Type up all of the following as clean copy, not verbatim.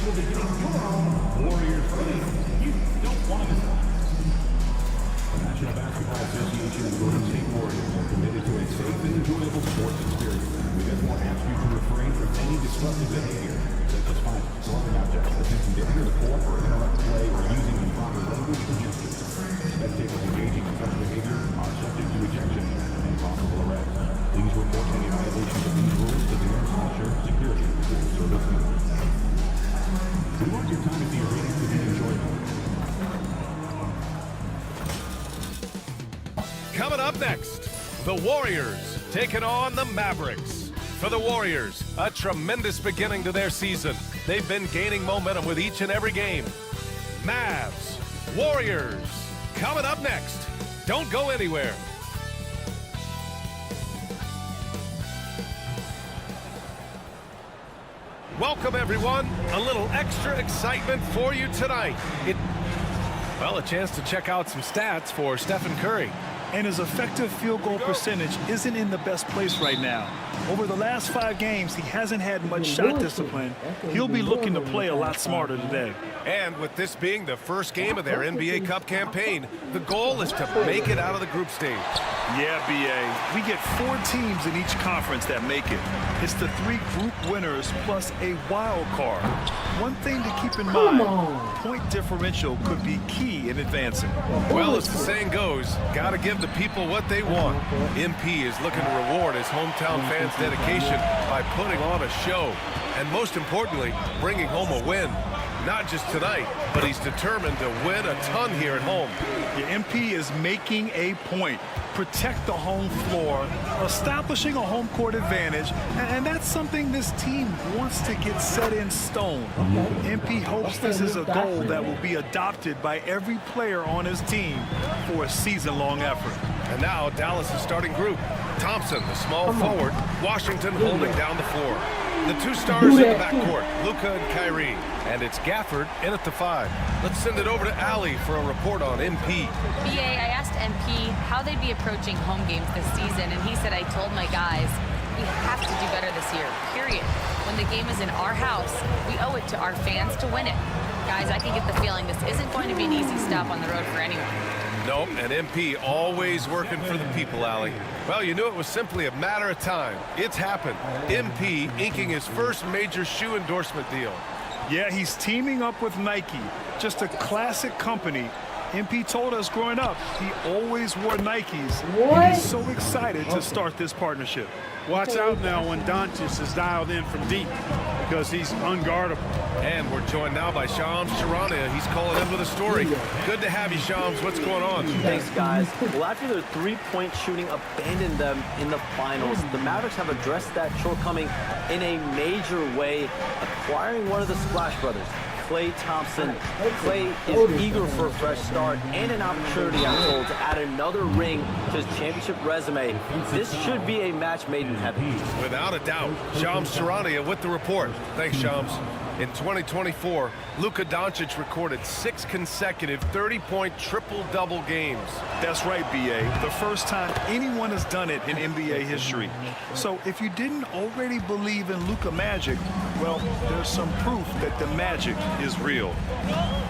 equal to getting your own Warrior free. You don't want to miss out. The National Basketball Association and Golden State Warriors are committed to a safe and enjoyable sports experience. We therefore ask you to refrain from any disruptive behavior, such as fighting, throwing objects, attempting to enter the court or interrupt play, or using improper language or gestures. Spectators engaging in such behavior are subject to ejection and possible arrest. Please report any violations of these rules to the Air Culture Security Service. We want your time at the arena to be enjoyable. Coming up next, the Warriors taking on the Mavericks. For the Warriors, a tremendous beginning to their season. They've been gaining momentum with each and every game. Mavs, Warriors, coming up next. Don't go anywhere. Welcome, everyone. A little extra excitement for you tonight. Well, a chance to check out some stats for Stephen Curry. And his effective field goal percentage isn't in the best place right now. Over the last 5 games, he hasn't had much shot discipline. He'll be looking to play a lot smarter today. And with this being the first game of their NBA Cup campaign, the goal is to make it out of the group stage. Yeah, B.A. We get 4 teams in each conference that make it. It's the 3 group winners plus a wild card. One thing to keep in mind, point differential could be key in advancing. Well, as the saying goes, gotta give the people what they want. MP is looking to reward his hometown fans' dedication by putting on a show. And most importantly, bringing home a win. Not just tonight, but he's determined to win a ton here at home. The MP is making a point. Protect the home floor, establishing a home court advantage, and that's something this team wants to get set in stone. MP hopes this is a goal that will be adopted by every player on his team for a season-long effort. And now Dallas' starting group. Thompson, the small forward. Washington holding down the floor. The 2 stars in the backcourt, Luka and Kyrie. And it's Gafford in at the 5. Let's send it over to Allie for a report on MP. BA, I asked MP how they'd be approaching home games this season, and he said, I told my guys, we have to do better this year, period. When the game is in our house, we owe it to our fans to win it. Guys, I can get the feeling this isn't going to be an easy stop on the road for anyone. Nope, and MP always working for the people, Allie. Well, you knew it was simply a matter of time. It's happened. MP inking his first major shoe endorsement deal. Yeah, he's teaming up with Nike, just a classic company. MP told us growing up, he always wore Nikes, and he's so excited to start this partnership. Watch out now when Doncic is dialed in from deep, because he's unguardable. And we're joined now by Shams Charania. He's calling in with a story. Good to have you, Shams. What's going on? Thanks, guys. Well, after their 3-point shooting abandoned them in the finals, the Mavericks have addressed that shortcoming in a major way, acquiring one of the Splash Brothers, Klay Thompson. Klay is eager for a fresh start and an opportunity, I'm told, to add another ring to his championship resume. This should be a match made in heaven. Without a doubt. Shams Charania with the report. Thanks, Shams. In 2024, Luka Doncic recorded 6 consecutive 30-point triple-double games. That's right, B.A. The first time anyone has done it in NBA history. So if you didn't already believe in Luka magic, well, there's some proof that the magic is real.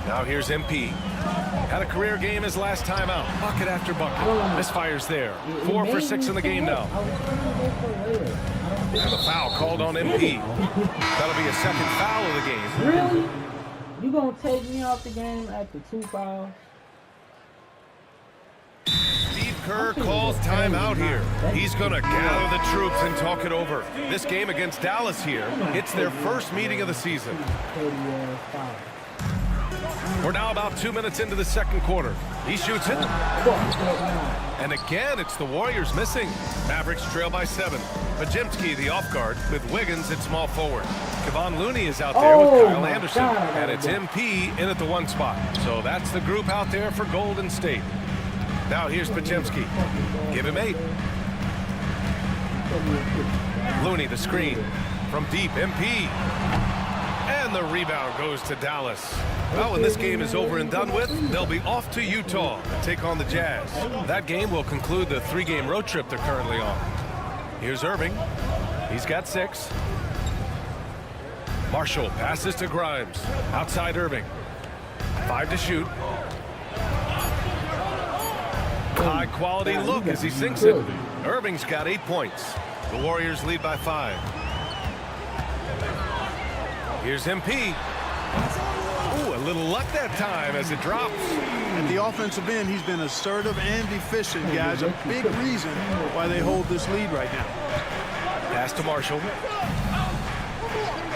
Now here's MP. Had a career game his last time out. Bucket after bucket. Misfires there. 4 for 6 in the game now. And the foul called on MP. That'll be a second foul of the game. Really? You gonna take me off the game after 2 fouls? Steve Kerr calls timeout here. He's going to gather the troops and talk it over. This game against Dallas here, it's their first meeting of the season. We're now about 2 minutes into the second quarter. He shoots it. And again, it's the Warriors missing. Mavericks trail by 7. Pajemski, the off guard, with Wiggins at small forward. Kevon Looney is out there with Kyle Anderson. And it's MP in at the 1 spot. So that's the group out there for Golden State. Now here's Pajemski. Give him 8. Looney, the screen. From deep, MP. And the rebound goes to Dallas. Well, when this game is over and done with, they'll be off to Utah to take on the Jazz. That game will conclude the 3-game road trip they're currently on. Here's Irving. He's got 6. Marshall passes to Grimes. Outside Irving. 5 to shoot. High quality look as he sinks it. Irving's got 8 points. The Warriors lead by 5. Here's MP. Ooh, a little luck that time as it drops. At the offensive end, he's been assertive and efficient, guys. A big reason why they hold this lead right now. Pass to Marshall.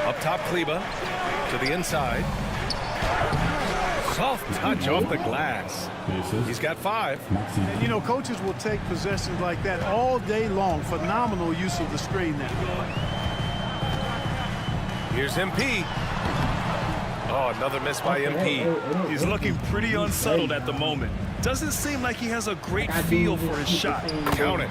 Up top, Kleba. To the inside. Soft touch off the glass. He's got 5. And, you know, coaches will take possessions like that all day long. Phenomenal use of the screen there. Here's MP. Oh, another miss by MP. He's looking pretty unsettled at the moment. Doesn't seem like he has a great feel for his shot. Count it.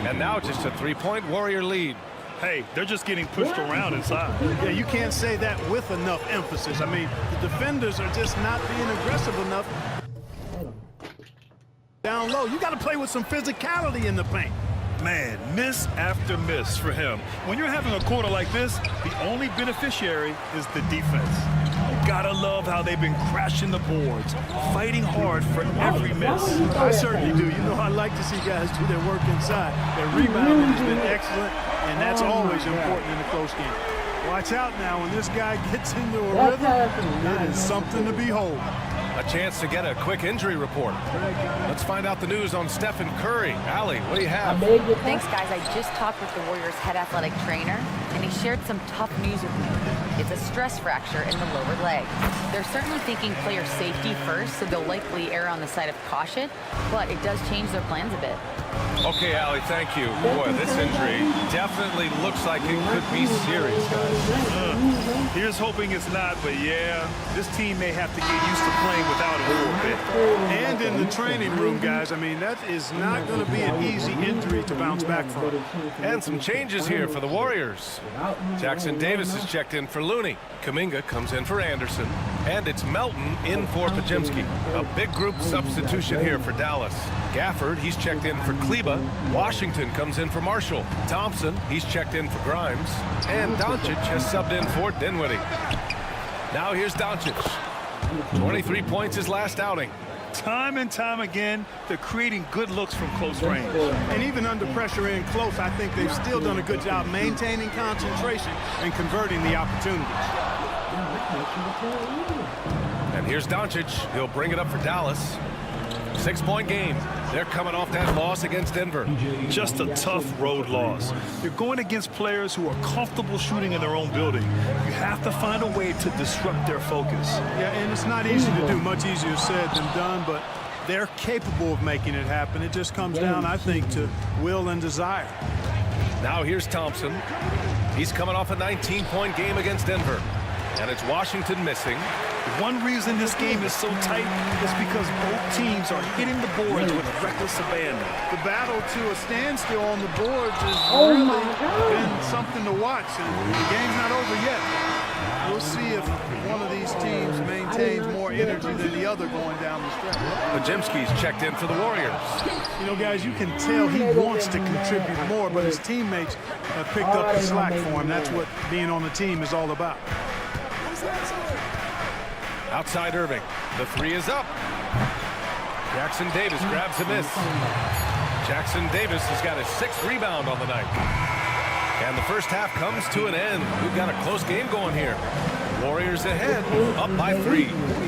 And now just a 3-point Warrior lead. Hey, they're just getting pushed around inside. Yeah, you can't say that with enough emphasis. I mean, the defenders are just not being aggressive enough. Down low, you got to play with some physicality in the paint. Man, miss after miss for him. When you're having a quarter like this, the only beneficiary is the defense. Gotta love how they've been crashing the boards, fighting hard for every miss. I certainly do. You know, I like to see guys do their work inside. Their rebounding has been excellent, and that's always important in a close game. Watch out now. When this guy gets into a rhythm, it is something to behold. A chance to get a quick injury report. Let's find out the news on Stephen Curry. Allie, what do you have? Thanks, guys. I just talked with the Warriors' head athletic trainer, and he shared some tough news with me. It's a stress fracture in the lower leg. They're certainly thinking player safety first, so they'll likely err on the side of caution, but it does change their plans a bit. Okay, Allie, thank you. Boy, this injury definitely looks like it could be serious, guys. Here's hoping it's not, but yeah, this team may have to get used to playing without it for a bit. And in the training room, guys, I mean, that is not going to be an easy injury to bounce back from. And some changes here for the Warriors. Jackson Davis is checked in for Looney. Kuminga comes in for Anderson. And it's Melton in for Pajemski. A big group substitution here for Dallas. Gafford, he's checked in for Kleba. Washington comes in for Marshall. Thompson, he's checked in for Grimes. And Doncic has subbed in for Dinwiddie. Now here's Doncic. 23 points his last outing. Time and time again, they're creating good looks from close range. And even under pressure in close, I think they've still done a good job maintaining concentration and converting the opportunities. And here's Doncic. He'll bring it up for Dallas. 6-point game. They're coming off that loss against Denver. Just a tough road loss. You're going against players who are comfortable shooting in their own building. You have to find a way to disrupt their focus. Yeah, and it's not easy to do. Much easier said than done, but they're capable of making it happen. It just comes down, I think, to will and desire. Now here's Thompson. He's coming off a 19-point game against Denver. And it's Washington missing. One reason this game is so tight is because both teams are hitting the boards with reckless abandon. The battle to a standstill on the boards has really been something to watch, and the game's not over yet. We'll see if one of these teams maintains more energy than the other going down the stretch. Pajemski's checked in for the Warriors. You know, guys, you can tell he wants to contribute more, but his teammates have picked up the slack for him. That's what being on the team is all about. Outside Irving. The 3 is up. Jackson Davis grabs a miss. Jackson Davis has got his 6th rebound on the night. And the first half comes to an end. We've got a close game going here. Warriors ahead, up by 3.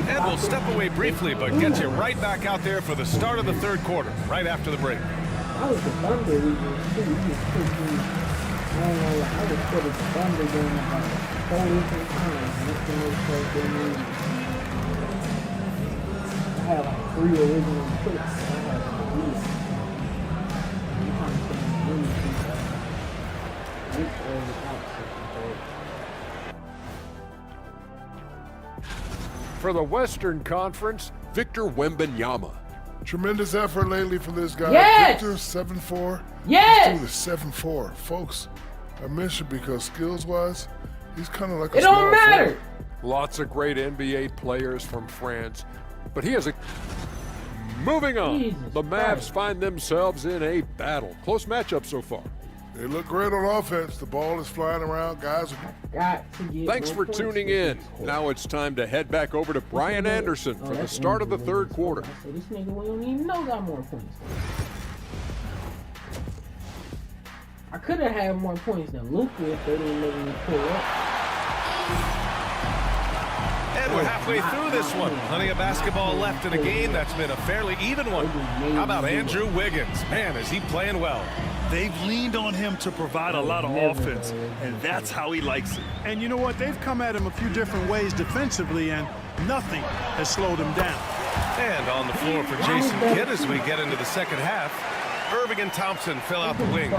And we'll step away briefly, but get you right back out there for the start of the 3rd quarter, right after the break. I was the Thunder region too. He was pushing. I don't know, I just put a Thunder game about 4 different times. Next thing they start doing, I had like 3 original picks. I had like 3. I'm trying to put them really deep. Which are the opposite? For the Western Conference, Victor Wembanyama. Tremendous effort lately from this guy. Yes! Victor, 7'4". Yes! This dude is 7'4". Folks, I mentioned because skills-wise, he's kind of like a It small don't matter. forward. Lots of great NBA players from France, but he has a... Moving on, Jesus the Mavs Christ. find themselves in a battle. Close matchup so far. They look great on offense. The ball is flying around. Guys are Got to get Thanks more for points tuning with in. this score. Now it's time to head back over to Brian Anderson for the that's start of the easy, third man. quarter. So this nigga we don't even know got more points. I could have had more points than Luka if they didn't let me pull up. And we're halfway through this one. Plenty of basketball left in a game that's been a fairly even one. How about Andrew Wiggins? Man, is he playing well. They've leaned on him to provide a lot of offense, and that's how he likes it. And you know what? They've come at him a few different ways defensively, and nothing has slowed him down. And on the floor for Jason Kidd as we get into the second half. Irving and Thompson fill out the wings.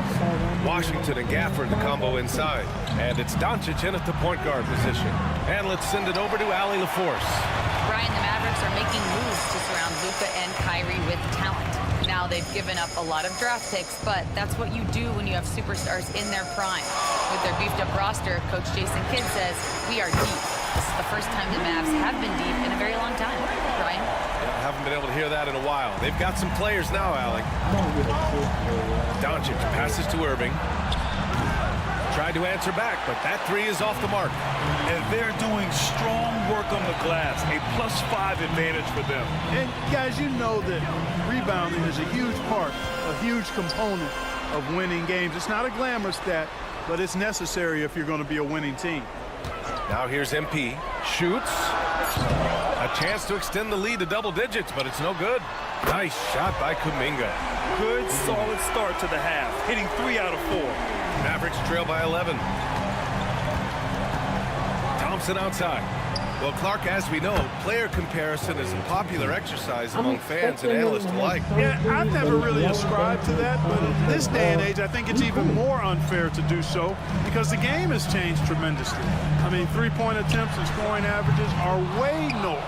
Washington and Gafford the combo inside. And it's Doncic in at the point guard position. And let's send it over to Allie LaForce. Brian, the Mavericks are making moves to surround Luka and Kyrie with talent. Now they've given up a lot of draft picks, but that's what you do when you have superstars in their prime. With their beefed up roster, Coach Jason Kidd says, we are deep. This is the first time the Mavs have been deep in a very long time. Brian? Yeah, haven't been able to hear that in a while. They've got some players now, Allie. Doncic passes to Irving. Tried to answer back, but that three is off the mark. And they're doing strong work on the glass, a +5 advantage for them. And guys, you know that rebounding is a huge part, a huge component of winning games. It's not a glamour stat, but it's necessary if you're going to be a winning team. Now here's MP. Shoots. A chance to extend the lead to double digits, but it's no good. Nice shot by Kuminga. Good, solid start to the half, hitting 3 out of 4. Mavericks trail by 11. Thompson outside. Well, Clark, as we know, player comparison is a popular exercise among fans and analysts alike. Yeah, I've never really ascribed to that, but in this day and age, I think it's even more unfair to do so because the game has changed tremendously. I mean, three-point attempts and scoring averages are way north,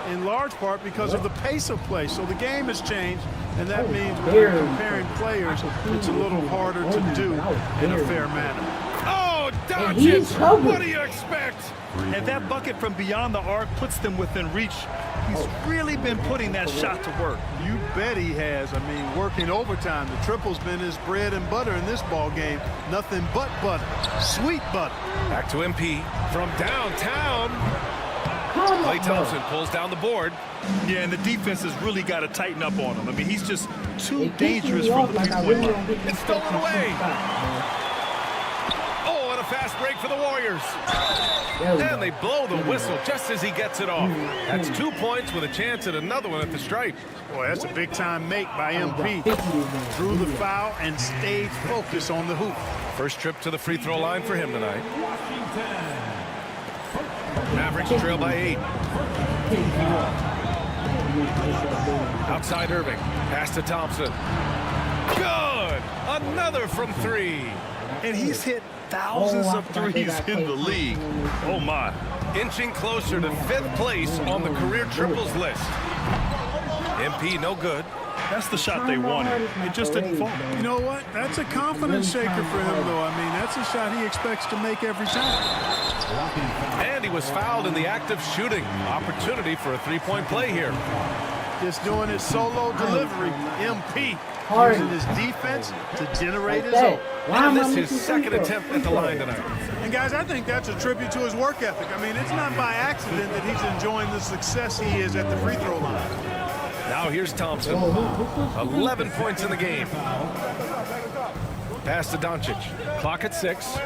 in large part because of the pace of play. So the game has changed, and that means when you're comparing players, it's a little harder to do in a fair manner. Oh, he's Doncic! covered. What do you expect? And that bucket from beyond the arc puts them within reach. He's really been putting that shot to work. You bet he has. I mean, working overtime. The triple's been his bread and butter in this ball game. Nothing but butter. Sweet butter. Back to MP from downtown. Klay Thompson pulls down the board. Yeah, and the defense has really got to tighten up on him. I mean, he's just too It pisses dangerous me from off the like I three-point really line. don't get It's stolen these away. shots, man. Oh, and a fast break for the Warriors. There we And go. they blow the whistle just as he gets it off. That's 2 points with a chance at another one at the stripe. Boy, that's a big-time make by MP. 50 is Drew the foul and stayed focused on the hoop. First trip to the free throw line for him tonight. Mavericks trail by 8. Outside Irving. Pass to Thompson. Good! Another from 3. And he's hit thousands of threes in the league. Oh, my. Inching closer to 5th place on the career triples list. MP no good. That's the shot they wanted. It just didn't fall. You know what? That's a confidence shaker for him, though. I mean, that's a shot he expects to make every time. And he was fouled in the act of shooting. Opportunity for a three-point play here. Just doing his solo delivery. MP Hard. using his defense to generate his Like own. that. Why am And I this is his missing second free throws? attempt at the line tonight. And guys, I think that's a tribute to his work ethic. I mean, it's not by accident that he's enjoying the success he is at the free throw line. Now here's Thompson. 11 points in the game. Pass to Doncic. Clock at 6.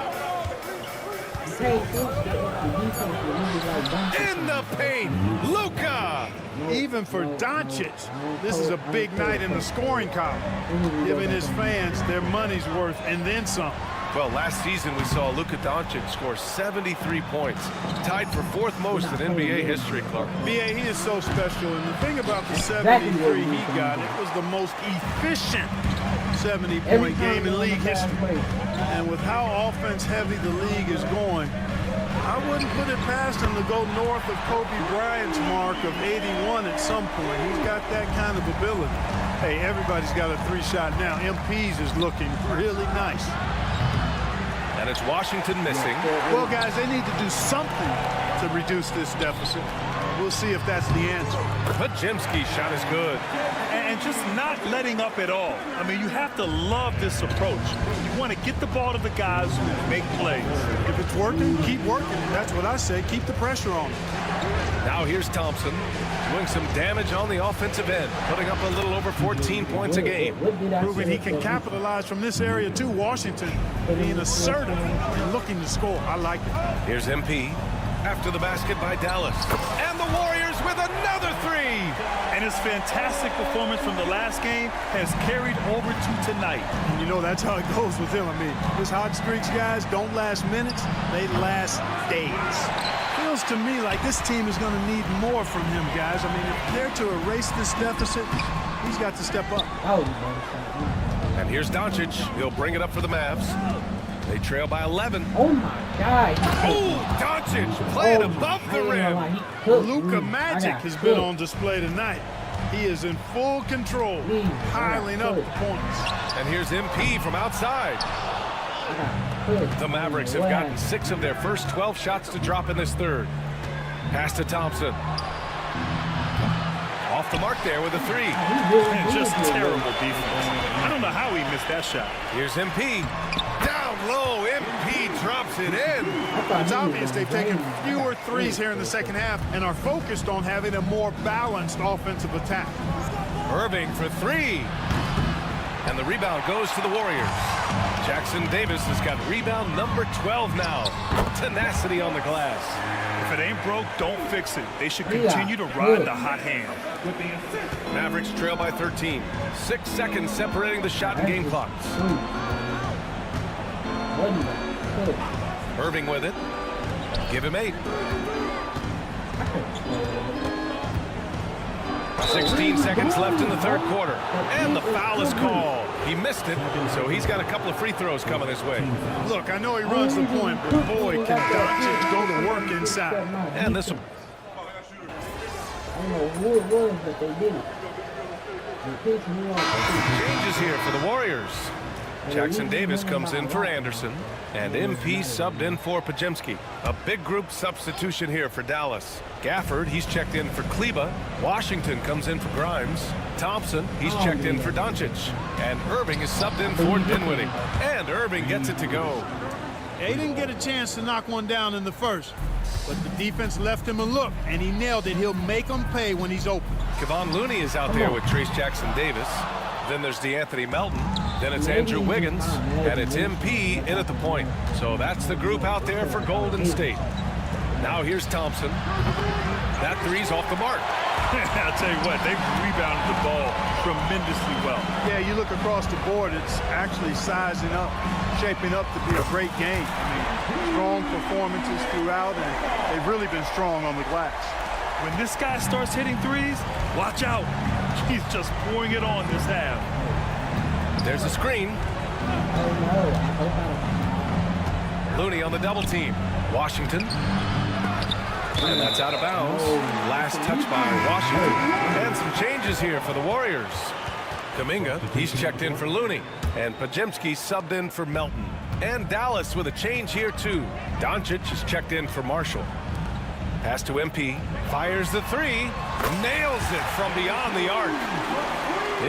In the paint, Luka. Even for Doncic, this is a big night in the scoring column, giving his fans their money's worth and then some. Well, last season we saw Luka Doncic score 73 points, tied for 4th most in NBA history, Clark. BA, he is so special, and the thing about the 73 he got, it was the most efficient 70-point game in league history. And with how offense-heavy the league is going, I wouldn't put it past him to go north of Kobe Bryant's mark of 81 at some point. He's got that kind of ability. Hey, everybody's got a 3-shot now. MP's is looking really nice. And it's Washington missing. Well, guys, they need to do something to reduce this deficit. We'll see if that's the answer. Pajemski's shot is good. And just not letting up at all. I mean, you have to love this approach. You want to get the ball to the guys who make plays. If it's working, keep working. That's what I say. Keep the pressure on them. Now here's Thompson doing some damage on the offensive end, putting up a little over 14 points a game. Proving he can capitalize from this area too. Washington being assertive and looking to score. I like it. Here's MP after the basket by Dallas. And the Warriors with another three. And his fantastic performance from the last game has carried over to tonight. And you know, that's how it goes with him. I mean, his hot streaks, guys, don't last minutes. They last days. Feels to me like this team is going to need more from him, guys. I mean, if they're to erase this deficit, he's got to step up. And here's Doncic. He'll bring it up for the Mavs. They trail by 11. Oh my God. Oh, Doncic playing above the rim. Luka Magic has been on display tonight. He is in full control, piling up the points. And here's MP from outside. The Mavericks have gotten 6 of their first 12 shots to drop in this third. Pass to Thompson. Off the mark there with a three. And just terrible defense. I don't know how he missed that shot. Here's MP. Down low, MP drops it in. It's obvious they've taken fewer threes here in the second half and are focused on having a more balanced offensive attack. Irving for three. And the rebound goes to the Warriors. Jackson Davis has got rebound number 12 now. Tenacity on the glass. If it ain't broke, don't fix it. They should continue to ride the hot hand. Mavericks trail by 13. 6 seconds separating the shot and game clocks. Irving with it. Give him 8. 16 seconds left in the third quarter. And the foul is called. He missed it, so he's got a couple of free throws coming his way. Look, I know he runs the point, but boy, can Doncic go to work inside. And this will... I don't know who it was, but they did it. They pissed me off. Changes here for the Warriors. Jackson Davis comes in for Anderson, and MP subbed in for Pajemski. A big group substitution here for Dallas. Gafford, he's checked in for Kleba. Washington comes in for Grimes. Thompson, he's checked in for Doncic. And Irving is subbed in for Dinwiddie. And Irving gets it to go. He didn't get a chance to knock one down in the first, but the defense left him a look, and he nailed it. He'll make them pay when he's open. Kevon Looney is out there with Trace Jackson Davis. Then there's DeAnthony Melton. Then it's Andrew Wiggins. And it's MP in at the point. So that's the group out there for Golden State. Now here's Thompson. That three's off the mark. I'll tell you what, they've rebounded the ball tremendously well. Yeah, you look across the board, it's actually sizing up, shaping up to be a great game. I mean, strong performances throughout, and they've really been strong on the glass. When this guy starts hitting threes, watch out. He's just pouring it on this half. There's a screen. Looney on the double team. Washington. And that's out of bounds. Last touch by Washington. And some changes here for the Warriors. Kuminga, he's checked in for Looney. And Pajemski subbed in for Melton. And Dallas with a change here too. Doncic is checked in for Marshall. Pass to MP. Fires the three. Nails it from beyond the arc.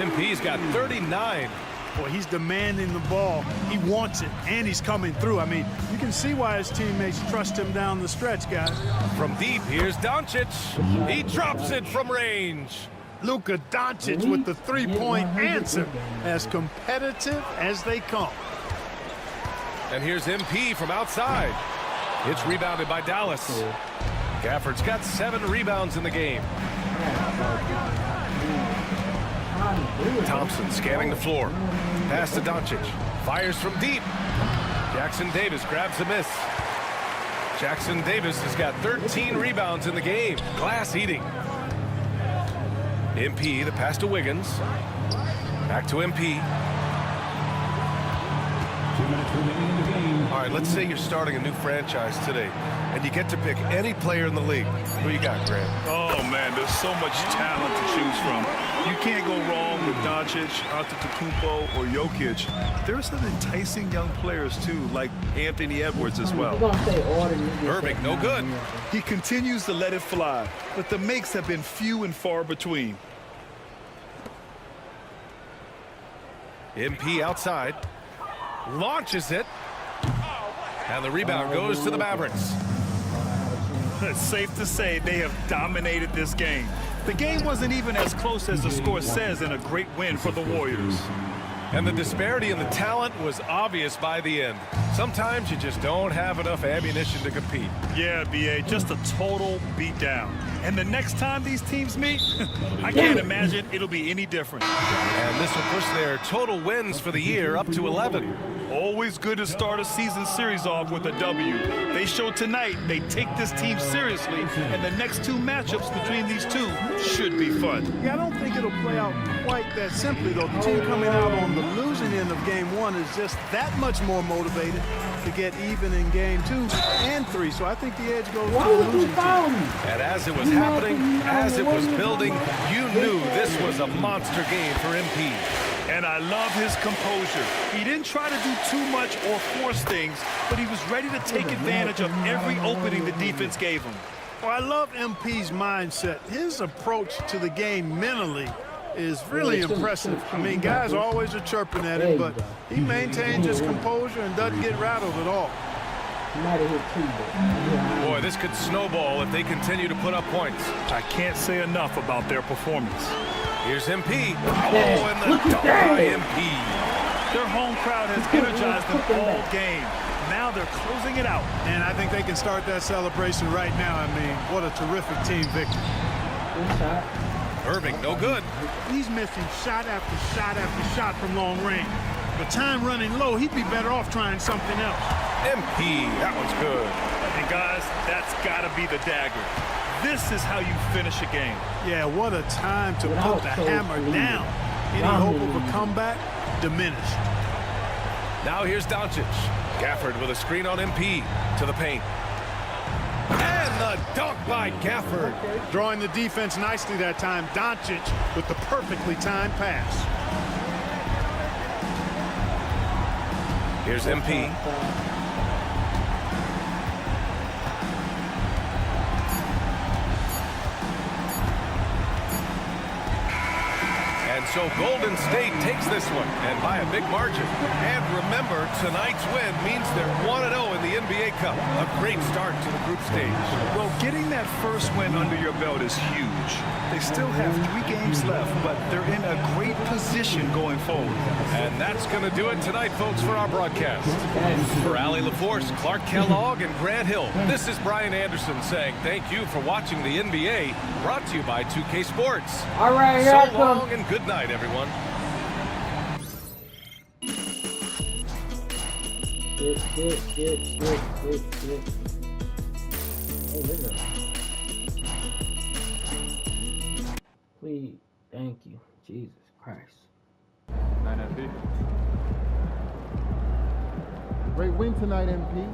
MP's got 39. Boy, he's demanding the ball. He wants it, and he's coming through. I mean, you can see why his teammates trust him down the stretch, guys. From deep, here's Doncic. He drops it from range. Luka Doncic with the three-point answer. As competitive as they come. And here's MP from outside. It's rebounded by Dallas. Gafford's got 7 rebounds in the game. Thompson scanning the floor. Pass to Doncic. Fires from deep. Jackson Davis grabs the miss. Jackson Davis has got 13 rebounds in the game. Glass eating. MP, the pass to Wiggins. Back to MP. 2 minutes remaining in the game. All right, let's say you're starting a new franchise today, and you get to pick any player in the league. Who you got, Grant? Oh, man, there's so much talent to choose from. You can't go wrong with Doncic, Antetokounmpo, or Jokic. There's some enticing young players, too, like Anthony Edwards as well. We're gonna say order. Irving, no good. He continues to let it fly, but the makes have been few and far between. MP outside. Launches it. And the rebound goes to the Mavericks. It's safe to say they have dominated this game. The game wasn't even as close as the score says in a great win for the Warriors. And the disparity in the talent was obvious by the end. Sometimes you just don't have enough ammunition to compete. Yeah, B.A., just a total beatdown. And the next time these teams meet, I can't imagine it'll be any different. And this will push their total wins for the year up to 11. Always good to start a season series off with a W. They show tonight they take this team seriously, and the next two matchups between these two should be fun. Yeah, I don't think it'll play out quite that simply, though. The team coming out on the losing end of game one is just that much more motivated to get even in game 2 and 3. So I think the edge goes to the losing team. And as it was happening, as it was building, you knew this was a monster game for MP. And I love his composure. He didn't try to do too much or force things, but he was ready to take advantage of every opening the defense gave him. Well, I love MP's mindset. His approach to the game mentally is really impressive. I mean, guys always are chirping at him, but he maintains his composure and doesn't get rattled at all. Boy, this could snowball if they continue to put up points. I can't say enough about their performance. Here's MP. Oh, and the dunk by MP. Their home crowd has energized them all game. Now they're closing it out. And I think they can start that celebration right now. I mean, what a terrific team victory. Irving, no good. He's missing shot after shot after shot from long range. With time running low, he'd be better off trying something else. MP, that was good. And guys, that's got to be the dagger. This is how you finish a game. Yeah, what a time to put the hammer down. Any hope of a comeback diminished. Now here's Doncic. Gafford with a screen on MP to the paint. And the dunk by Gafford. Drawing the defense nicely that time. Doncic with the perfectly timed pass. Here's MP. And so Golden State takes this one, and by a big margin. And remember, tonight's win means they're 1-0 in the NBA Cup. A great start to the group stage. Well, getting that first win under your belt is huge. They still have 3 games left, but they're in a great position going forward. And that's going to do it tonight, folks, for our broadcast. For Allie LaForce, Clark Kellogg, and Grant Hill, this is Brian Anderson saying thank you for watching the NBA, brought to you by 2K Sports. All right, here So long and good night, everyone. Hey, listen. Please, thank you, Jesus Christ. 9 MP. Great win tonight, MP.